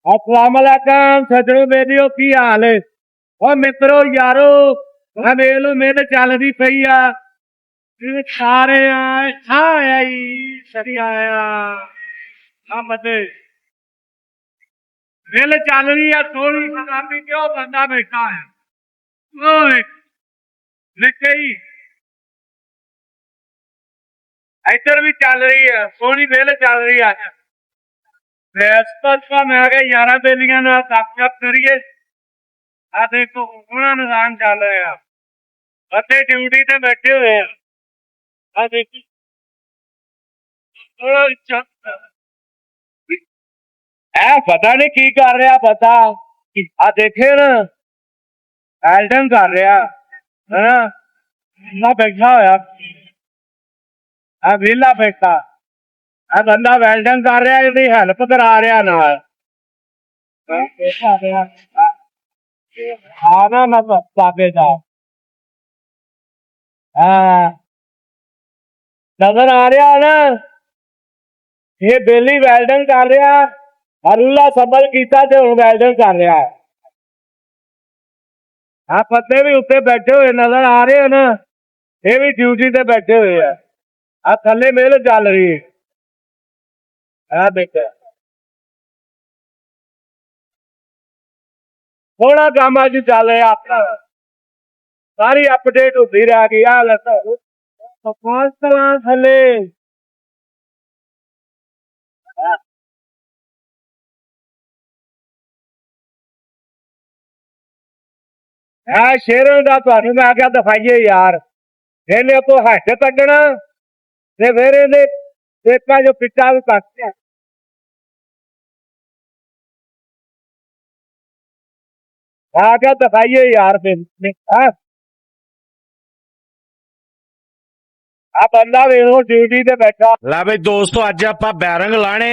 अस्सलाम वालेकुम सजणो बेलियो की हाल है ओ मित्रो यारो हमेलो मेरे चलदी पई आ सारे आए आई सरी आया मते रेल चल रही है सोनी सदाबी क्यों बंदा बैठा है ओए निके ही इधर भी चल रही है सोनी रेल चल रही है मैं आ गया 11 बेलियां ना गपशप करिए आ देखो हुण निशान चल रहे हैं बंदे ड्यूटी ते बैठे हुए हैं आ देखी पता नहीं की कर रहा पता आ देखे ना एल्डन कर रहा है ना बैठा होया आ विला बैठा आ बंदा वेल्डन कर रहा है हेल्प करा रहा नाल आना ना बाबे दा नजर आ रहा ना ये बेली वेल्डन कर रहा हरुला सबल कीता ते हुण वेल्डन कर रहा है हाँ पत्ते भी उत्ते बैठे हुए नजर आ रहे हो ना ये भी ड्यूटी ते बैठे हुए है आ थले मेल चल रही है देख थोड़ा काम अज चल रहा अपना सारी अपडेट होती रह गई थले शेरों का तुहानू मैं क्या दिखाइए यार इन्हें तो हट कड्डना ते फिर इन्हें पेपा जो पिटा भी कट हाँ क्या दिखाइए यार फिर आ बंदा वेखो ड्यूटी ते बैठा ला बई दोस्तों अज आप बैरंग लाने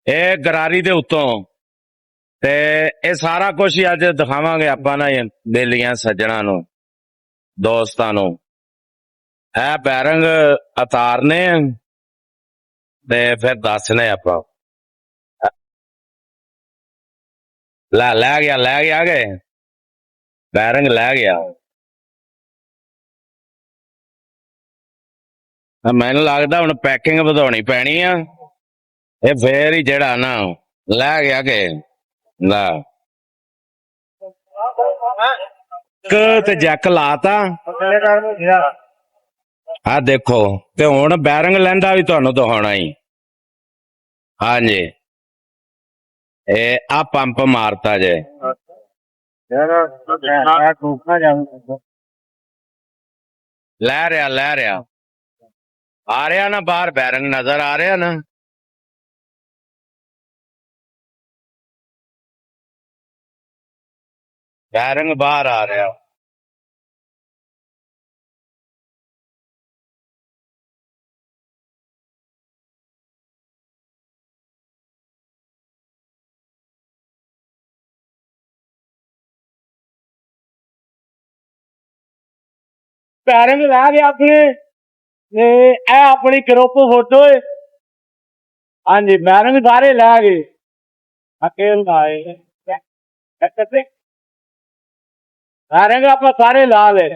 ये गरारी दे उत्तों ते ये सारा कुछ ही अज दिखावांगे आपां ना बेलियां सज्जणा नू दोस्तां नू है बैरंग उतारने ते फिर दसने आपां लै गया गए बैरंग लै गया मैनू लगदा हुण पैकिंग वधाउणी पैनी आ ये फिर ही जेड़ा ना लै गया के ला ते जैक लाता आ देखो ते हुण बैरंग लैंदा भी तुहानू दिखाउणा ही हाँ जी आ पंप मारता जे लै रहा आ रहा ना बाहर बैरंग नजर आ रहा ना बैरंग बाहर आ रहा बैरंग लै गया अपने अपनी ग्रुप फोटो है हाँ जी बैरंग सारे लै गए अकेल आए बैरंग आप सारे ला ले